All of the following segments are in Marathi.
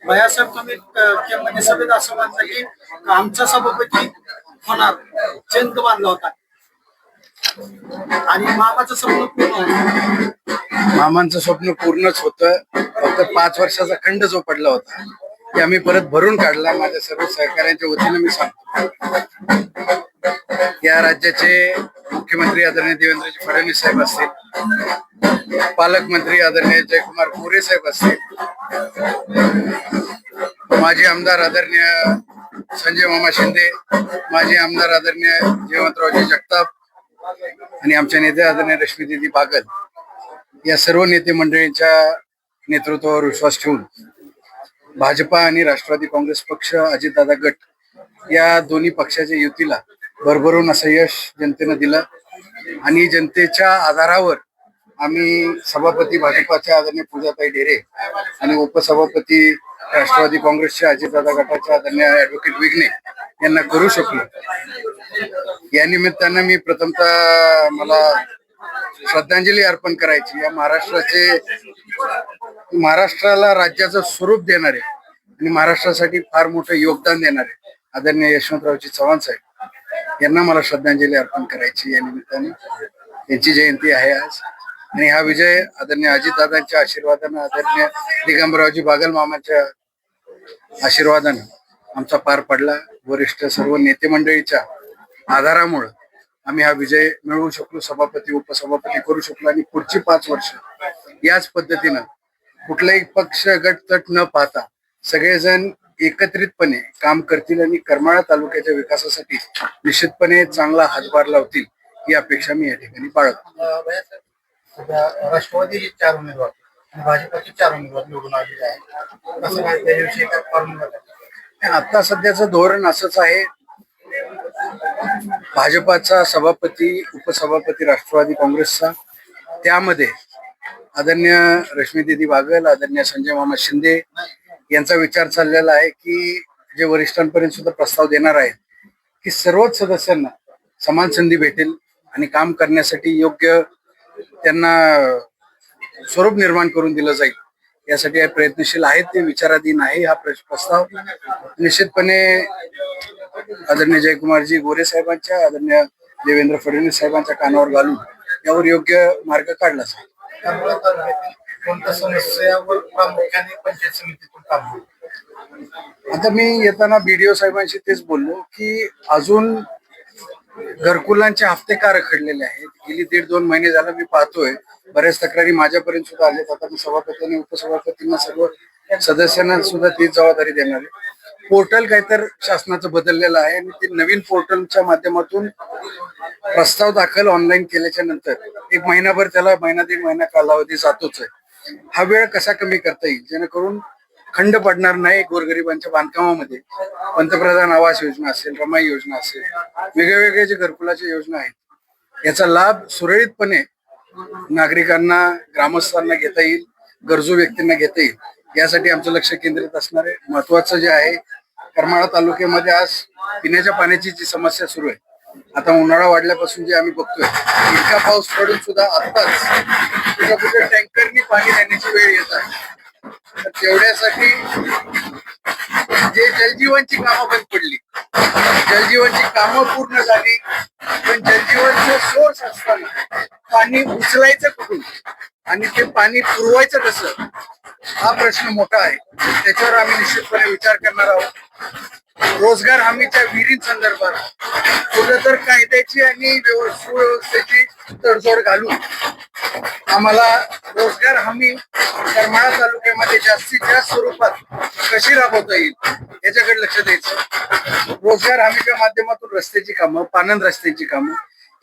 भैयासाहेब तुम्ही म्हणजे सभेत असं म्हणता की आमचा सभापती होणार जंत बांधला होता आणि मामाचं स्वप्न पूर्ण होणार. मामांचं स्वप्न पूर्णच होतं. फक्त 5 वर्षाचा खंड जो पडला होता ते आम्ही परत भरून काढला. माझ्या सर्व सहकाऱ्यांच्या वतीनं मी सांगतो, या राज्याचे मुख्यमंत्री आदरणीय देवेंद्रजी फडणवीस साहेब असतील, पालकमंत्री आदरणीय जयकुमार गोरे साहेब असतील, माजी आमदार आदरणीय संजय मामा शिंदे, माजी आमदार आदरणीय जयवंतरावजी जगताप आणि आमच्या नेते आदरणीय रश्मीदीदी बागल, या सर्व नेते मंडळींच्या नेतृत्वावर विश्वास ठेवून भाजपा आणि राष्ट्रवादी काँग्रेस पक्ष, अजितदादा गट या दोन्ही पक्षाच्या युतीला भरभरून असं यश जनतेनं दिलं आणि जनतेच्या आधारावर आम्ही सभापती भाजपाच्या आदरणीय पूजाताई ढेरे आणि उपसभापती राष्ट्रवादी काँग्रेसच्या अजितदादा गटाच्या आदरणीय ऍडव्होकेट विघ्ने यांना करू शकलो. या निमित्तानं मी प्रथमतः मला श्रद्धांजली अर्पण करायची या महाराष्ट्राला राज्याचं स्वरूप देणारे आणि महाराष्ट्रासाठी फार मोठं योगदान देणारे आदरणीय यशवंतरावजी चव्हाण साहेब यांना मला श्रद्धांजली अर्पण करायची. या निमित्ताने त्यांची जयंती आहे आज आणि हा विजय आदरणीय अजितदादांच्या आशीर्वादानं, आदरणीय दिगंबररावजी बागल मामाच्या आशीर्वादानं आमचा पार पडला. वरिष्ठ सर्व नेते मंडळीच्या आधारामुळे आम्ही हा विजय मिळवू शकलो, सभापती उपसभापती करू शकलो आणि पुढची 5 वर्ष याच पद्धतीनं कुठलाही पक्ष गट तट न पाहता सगळेजण एकत्रितपणे काम करतील आणि करमाळा तालुक्याच्या विकासासाठी निश्चितपणे चांगला हातभार लावतील ही अपेक्षा मी या ठिकाणी बाळगतो. राष्ट्रवादी 4 उमेदवार आणि भाजपचे 4 उमेदवार निवडून आलेले आहेत. आता सध्याचं धोरण असंच आहे, भाजपाचा सभापती उपसभापती राष्ट्रवादी काँग्रेसचा, त्यामध्ये आदरणीय रश्मीदीदी बागल, आदरणीय संजय मामा शिंदे यांचा विचार चाललेला आहे की जे वरिष्ठांपर्यंत सुद्धा प्रस्ताव देणार आहे की सर्वच सदस्यांना समान संधी भेटेल आणि काम करण्यासाठी योग्य त्यांना स्वरूप निर्माण करून दिलं जाईल, यासाठी प्रयत्नशील आहेत. ते विचाराधीन आहे हा प्रस्ताव. निश्चितपणे आदरणीय जयकुमारजी गोरे साहेबांच्या, आदरणीय देवेंद्र फडणवीस साहेबांच्या कानावर घालून यावर योग्य मार्ग काढला जाईल. कोणत्या समस्यावर प्रामुख्याने पंचायत समितीतून काम होईल? आता मी येताना BDO साहेबांशी तेच बोललो की अजून घरकुलांचे हफ्ते का रखडलेले आहेत. गेली 1.5-2 महिने झालं मी पाहतोय, बऱ्याच तक्रारी माझ्यापर्यंत सुद्धा आल्यात. आता मी सभापती आणि उपसभापतींना सर्व सदस्यांना सुद्धा तीच जबाबदारी देणार आहे. पोर्टल काहीतर शासनाचं बदललेलं आहे आणि ते नवीन पोर्टलच्या माध्यमातून प्रस्ताव दाखल ऑनलाईन केल्याच्या नंतर 1 महिनाभर त्याला 1.5 महिना कालावधी जातोच आहे. हा वेळ कसा कमी करता येईल जेणेकरून खंड पडणार नाही गोरगरिबांच्या बांधकामामध्ये. पंतप्रधान आवास योजना असेल, रमाई योजना असेल, वेगवेगळे जे घरकुलाच्या योजना आहेत याचा लाभ सुरळीतपणे नागरिकांना, ग्रामस्थांना घेता येईल, गरजू व्यक्तींना घेता येईल, यासाठी आमचं लक्ष केंद्रित असणार आहे. महत्वाचं जे आहे, करमाळा तालुक्यामध्ये आज पिण्याच्या पाण्याची जी समस्या सुरू आहे, आता उन्हाळा वाढल्यापासून जे आम्ही बघतोय, इतका पाऊस पडून सुद्धा आत्ताच कुठे टँकरनी पाणी देण्याची वेळ येत आहे. तर तेवढ्यासाठी जे जलजीवनची कामं बंद पडली, जलजीवनची कामं पूर्ण झाली, पण जलजीवनचं सोर्स असताना पाणी उचलायचं कुठून आणि ते पाणी पुरवायचं कसं, हा प्रश्न मोठा आहे. त्याच्यावर आम्ही निश्चितपणे विचार करणार आहोत. रोजगार हमीच्या विहिरींसंदर्भात कुठं तर कायद्याची आणि सुव्यवस्थेची तडजोड घालून आम्हाला रोजगार हमी करमाळा तालुक्यामध्ये जास्तीत जास्त स्वरूपात कशी राबवता येईल याच्याकडे लक्ष द्यायचं. रोजगार हमीच्या माध्यमातून रस्त्याची कामं, पानंद रस्त्याची कामं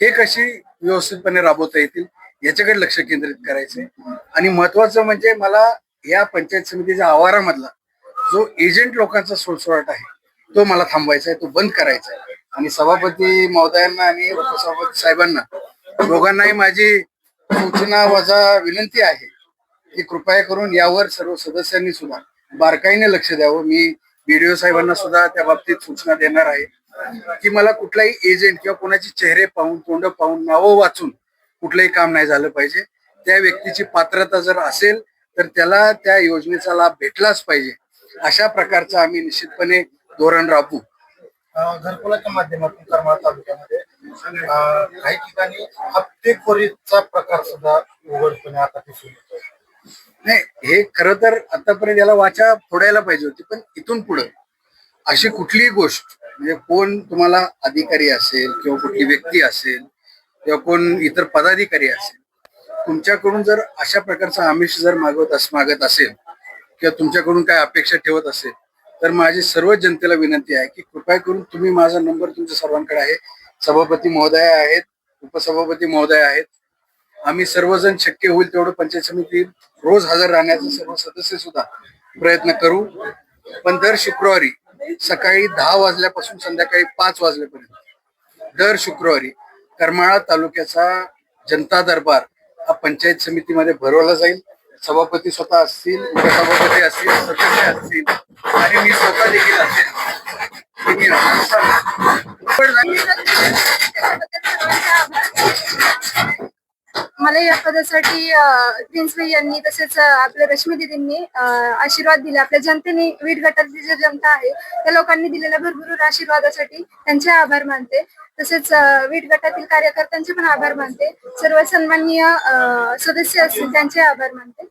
हे कशी व्यवस्थितपणे राबवता येतील याच्याकडे लक्ष केंद्रित करायचंय. आणि महत्वाचं म्हणजे मला या पंचायत समितीच्या आवारामधला जो एजंट लोकांचा सुळसुळाट आहे तो मला थांबवायचा आहे, तो बंद करायचा आहे. आणि सभापती महोदयांना आणि उपसभापती साहेबांना दोघांनाही माझी सूचना वजा विनंती आहे की कृपया करून यावर सर्व सदस्यांनी सुद्धा बारकाईने लक्ष द्यावं. मी BDO साहेबांना सुद्धा त्या बाबतीत सूचना देणार आहे की मला कुठलाही एजंट किंवा कोणाची चेहरे पाहून, तोंड पाहून, नावं वाचून कुठलंही काम नाही झालं पाहिजे. त्या व्यक्तीची पात्रता जर असेल तर त्याला त्या योजनेचा लाभ भेटलाच पाहिजे. अशा प्रकारचं आम्ही निश्चितपणे धोरण राबवू. घरकुलाच्या माध्यमातून करमाळा तालुक्यामध्ये काही ठिकाणी हप्तेखोरीचा प्रकार सुद्धा उघडपणे आता दिसून येतो. नाही, हे खरं तर आतापर्यंत याला वाचा फोडायला पाहिजे होती, पण इथून पुढे अशी कुठलीही गोष्ट म्हणजे कोण तुम्हाला अधिकारी असेल किंवा कुठली व्यक्ती असेल किंवा कोण इतर पदाधिकारी असेल, तुमच्याकडून जर अशा प्रकारचा आमिष जर मागत असेल किंवा तुमच्याकडून काय अपेक्षा ठेवत असेल, तर माझी सर्व जनतेला विनंती आहे की कृपया करून तुम्ही, माझा नंबर तुमच्या सर्वांकडे आहे, सभापती महोदय आहेत, उपसभापती महोदय आहेत, आम्ही सर्वजण शक्य होईल तेवढं पंचायत समिती रोज हजर राहण्याचा सर्व सदस्य सुद्धा प्रयत्न करू. पण दर शुक्रवारी सकाळी 10 वाजल्यापासून संध्याकाळी 5 वाजल्यापर्यंत दर शुक्रवारी करमाळा तालुक्याचा जनता दरबार हा पंचायत समितीमध्ये भरवला जाईल. सभापती स्वतः असतील, उपसभापती असतील, सदस्य असतील आणि मी स्वतः देखील असेल. मला या पदासाठी प्रिन्स भाई यांनी तसेच आपल्या रश्मी दीदींनी आशीर्वाद दिले. आपल्या जनतेने वीट गटातली जी जनता आहे त्या लोकांनी दिलेल्या भरभरून आशीर्वादासाठी त्यांचे आभार मानते. तसेच वीट गटातील कार्यकर्त्यांचे पण आभार मानते. सर्व सन्माननीय सदस्य असतील त्यांचे आभार मानते.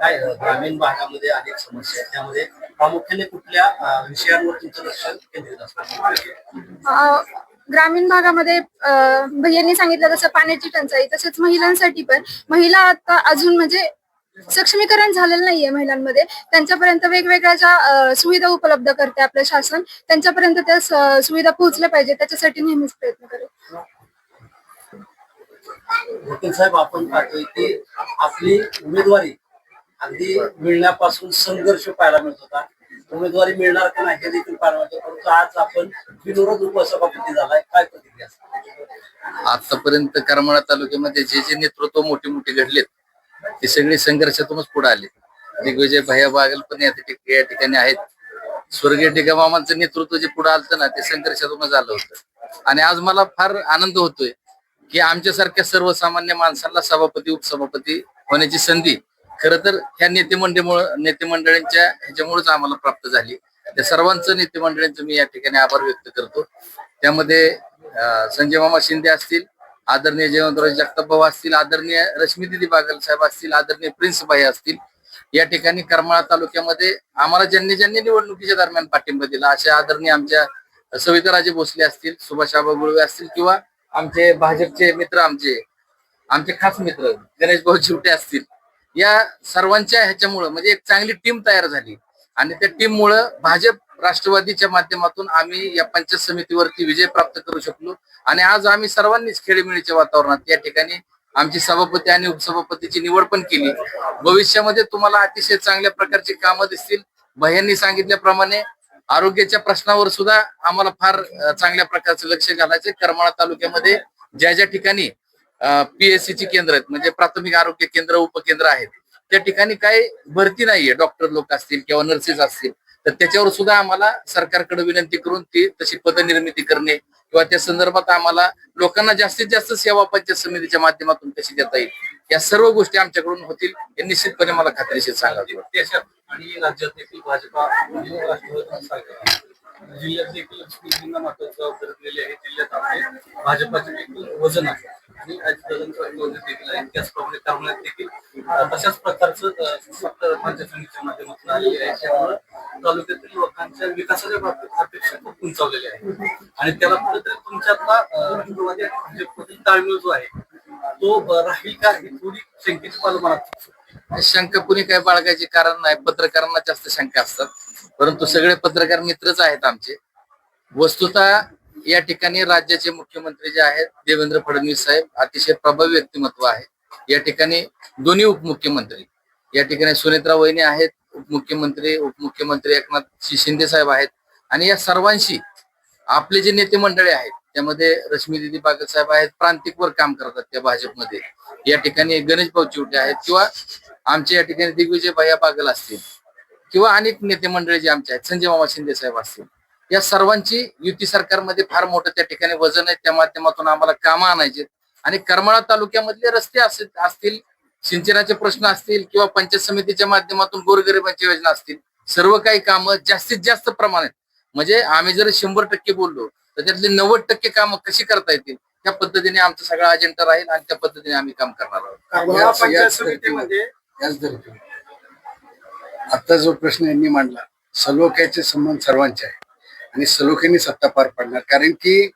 काय ग्रामीण भागामध्ये अनेक समस्या आहेत, त्यामध्ये प्रामुख्याने कुठल्या विषयांवर तुमचं लक्ष केंद्रित असतं? ग्रामीण भागामध्ये भैयांनी सांगितलं तसं पाण्याची टंचाई, तसेच महिलांसाठी पण महिला आता अजून म्हणजे सक्षमीकरण झालेलं नाहीये महिलांमध्ये. त्यांच्यापर्यंत वेगवेगळ्या ज्या सुविधा उपलब्ध करते आपलं शासन, त्यांच्यापर्यंत त्या सुविधा पोहोचल्या पाहिजे, त्याच्यासाठी नेहमीच प्रयत्न करेल. वकील साहेब, आपण पाहतोय की आपली उमेदवारी अगदी मिळण्यापासून संघर्ष पाहायला मिळत होता. उमेदवारी मिळणार का नाही हे देखील पाहायला मिळतं, परंतु आज आपण बिनविरोध उपसभापती झालाय, काय प्रतिक्रिया? आतापर्यंत करमाळा तालुक्यामध्ये जे जे नेतृत्व मोठे मोठे घडलेत ते सगळे संघर्षातूनच पुढे आले. दिग्विजय भैया बागल पण या ठिकाणी आहेत. स्वर्गीय टिका मामांचं नेतृत्व जे पुढे आलं ना ते संघर्षातूनच आलं होतं. आणि आज मला फार आनंद होतोय की आमच्यासारख्या सर्वसामान्य माणसांना सभापती उपसभापती होण्याची संधी खरं तर ह्या नेतेमंडळींच्या ह्याच्यामुळेच आम्हाला प्राप्त झाली. त्या सर्वांचं नेतेमंडळींचं मी या ठिकाणी आभार व्यक्त करतो. त्यामध्ये संजय मामा शिंदे असतील, आदरणीय जयवंतराव जगताप भाऊ असतील, आदरणीय रश्मी दीदी बागल साहेब असतील, आदरणीय प्रिन्स भाई असतील. या ठिकाणी करमाळा तालुक्यामध्ये आम्हाला ज्यांनी ज्यांनी निवडणुकीच्या दरम्यान पाठिंबा दिला अशा आदरणीय आमच्या सविताराजे भोसले असतील, सुभाष आबा गुळवे असतील किंवा आमचे भाजपचे मित्र आमचे खास मित्र गणेश भाऊ चिवटे असतील, या सर्वांच्या ह्याच्यामुळं म्हणजे एक चांगली टीम तयार झाली. आणि त्या टीम मुळे भाजप राष्ट्रवादीच्या माध्यमातून आम्ही या पंचायत समितीवरती विजय प्राप्त करू शकलो. आणि आज आम्ही सर्वांनीच खेळीमेळीच्या वातावरणात या ठिकाणी आमची सभापती आणि उपसभापतीची निवड पण केली. भविष्यामध्ये तुम्हाला अतिशय चांगल्या प्रकारची कामं दिसतील. भैयांनी सांगितल्याप्रमाणे आरोग्याच्या प्रश्नावर सुद्धा आम्हाला फार चांगल्या प्रकारचं लक्ष घालायचे. करमाळा तालुक्यामध्ये ज्या ज्या ठिकाणी PSC ची केंद्र आहेत म्हणजे प्राथमिक आरोग्य केंद्र उपकेंद्र आहेत त्या ठिकाणी काही भरती नाहीये, डॉक्टर लोक असतील किंवा नर्सेस असतील, तर त्याच्यावर सुद्धा आम्हाला सरकारकडे विनंती करून ती तशी पदनिर्मिती करणे किंवा त्या संदर्भात आम्हाला लोकांना जास्तीत जास्त सेवा पंचायत समितीच्या माध्यमातून कशी देता येईल या सर्व गोष्टी आमच्याकडून होतील हे निश्चितपणे मला खात्रीशीर सांगावी. देशात आणि राज्यात देखील भाजपा राष्ट्रवादी सरकार जिल्ह्यात देखील महत्वाची जबाबदारी दिलेली आहे. जिल्ह्यात आपले भाजपाचे देखील वजन आहे आणि देखील आहे. त्याचप्रमाणे करमाळ्यात देखील तशाच प्रकारचं पंचायत समितीच्या माध्यमातून आलेली आहे. त्यामुळे तालुक्यातील लोकांच्या विकासाच्या बाबतीत अपेक्षा खूप उंचावलेल्या आहे आणि त्याला कुठेतरी तुमच्यातला राष्ट्रवादी आणि भाजपमधील ताळमेळ जो आहे तो राहील का ही थोडी शंकेची पालमानात. शंका कुणी काय बाळगायचे कारण नाही. पत्रकारांना जास्त शंका असतात, परंतु सगळे पत्रकार मित्रच आहेत आमचे. वस्तुतः या ठिकाणी राज्याचे मुख्यमंत्री जे आहेत देवेंद्र फडणवीस साहेब अतिशय प्रभावी व्यक्तिमत्व आहे. या ठिकाणी दोन्ही उपमुख्यमंत्री या ठिकाणी सुनेत्रा वहिनी आहेत, उपमुख्यमंत्री एकनाथ शिंदे साहेब आहेत. आणि या सर्वांशी आपले जे नेते मंडळी आहेत त्यामध्ये रश्मी दीदी बागल साहेब आहेत, प्रांतिकवर काम करतात त्या भाजपमध्ये. या ठिकाणी गणेश भाऊ चिवटे आहेत किंवा आमच्या या ठिकाणी दिग्विजय भैया बागल असतील किंवा अनेक नेते मंडळी जे आमचे आहेत, संजय मामा शिंदे साहेब असतील, या सर्वांची युती सरकारमध्ये फार मोठं त्या ठिकाणी वजन आहे. त्या माध्यमातून आम्हाला कामं आणायचे आणि करमाळा तालुक्यामधले रस्ते असतील, सिंचनाचे प्रश्न असतील किंवा पंचायत समितीच्या माध्यमातून गोरगरिबांची योजना असतील, सर्व काही कामं जास्तीत जास्त प्रमाणात, म्हणजे आम्ही जर 100% बोललो तर त्यातले 90% कामं कशी करता येतील त्या पद्धतीने आमचा सगळा अजेंडा राहील आणि त्या पद्धतीने आम्ही काम करणार आहोत. पंचायत समितीमध्ये याच धर्तीवर आता जो प्रश्न यांनी मांडला, सलोख्याचे संबंध सर्वांचे आहे आणि सलोख्याने सत्ता पार पाडणार. कारण की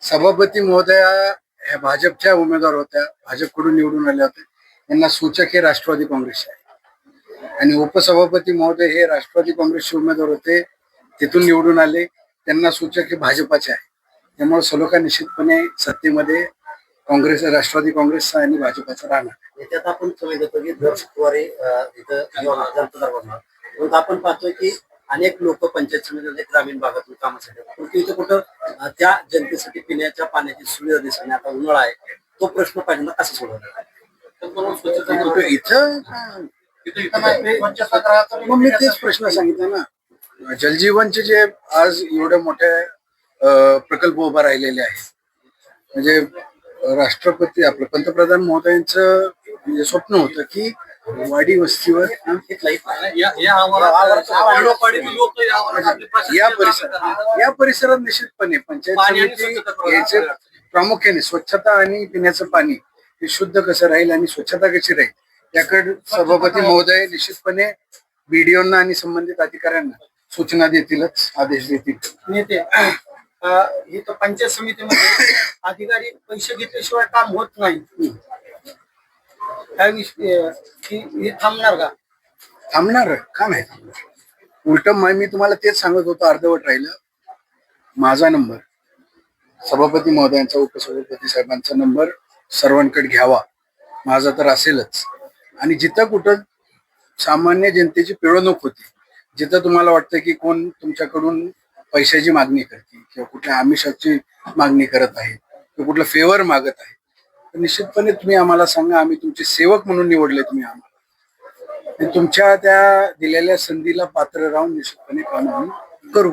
सभापती महोदया ह्या भाजपच्या उमेदवार होत्या, भाजपकडून निवडून आल्या होत्या. यांना सूचक हे राष्ट्रवादी काँग्रेस आहे आणि उपसभापती महोदय हे राष्ट्रवादी काँग्रेसचे उमेदवार होते, तिथून निवडून आले. त्यांना सूचक हे भाजपाचे आहे. त्यामुळे सलोखा निश्चितपणे सत्तेमध्ये काँग्रेस, राष्ट्रवादी काँग्रेस आणि भाजपाचा राहणार. त्यात आपण समज देतो की दर शुक्रवारी इथं जनता दरबार परंतु आपण पाहतोय की अनेक लोक पंचायत समितीमध्ये ग्रामीण भागातून कामासाठी येतात. परंतु इथं कुठं त्या जनतेसाठी पिण्याच्या पाण्याची सुविधा दिसत नाही. आता उन्हाळा आहे, तो प्रश्न पहिल्यांदा कसा सोडवणार? कुठं इथं मग मी तेच प्रश्न सांगितला ना, जलजीवनचे जे आज एवढे मोठे प्रकल्प उभा राहिलेले आहेत, म्हणजे राष्ट्रपती आपलं पंतप्रधान महोदयांचं म्हणजे स्वप्न होतं की वाडी वस्तीवर या परिसरात निश्चितपणे पंचायत समिती याचे प्रामुख्याने स्वच्छता आणि पिण्याचं पाणी हे शुद्ध कसं राहील आणि स्वच्छता कशी राहील याकडे सभापती महोदय निश्चितपणे बीडीओंना आणि संबंधित अधिकाऱ्यांना सूचना देतीलच, आदेश देतील. नेते इथं पंचायत समितीमध्ये अधिकारी पैसे घेतल्याशिवाय काम होत नाही. काय विषय हे थांबणार का? थांबणार का नाही थांबणार? उलट मी तुम्हाला तेच सांगत होतो, अर्धवट राहिलं. माझा नंबर, सभापती महोदयांचा, उपसभापती साहेबांचा नंबर सर्वांकडे घ्यावा. माझा तर असेलच. आणि जिथं कुठं सामान्य जनतेची पिळवणूक होती, जिथं तुम्हाला वाटतं की कोण तुमच्याकडून पैशाची मागणी करते किंवा कुठल्या आमिषाची मागणी करत आहे किंवा कुठलं फेवर मागत आहे, तर निश्चितपणे तुम्ही आम्हाला सांगा. आम्ही तुमचे सेवक म्हणून निवडले तुम्ही आम्हाला, आणि तुमच्या त्या दिलेल्या संधीला पात्र राहून निश्चितपणे काम आम्ही करू.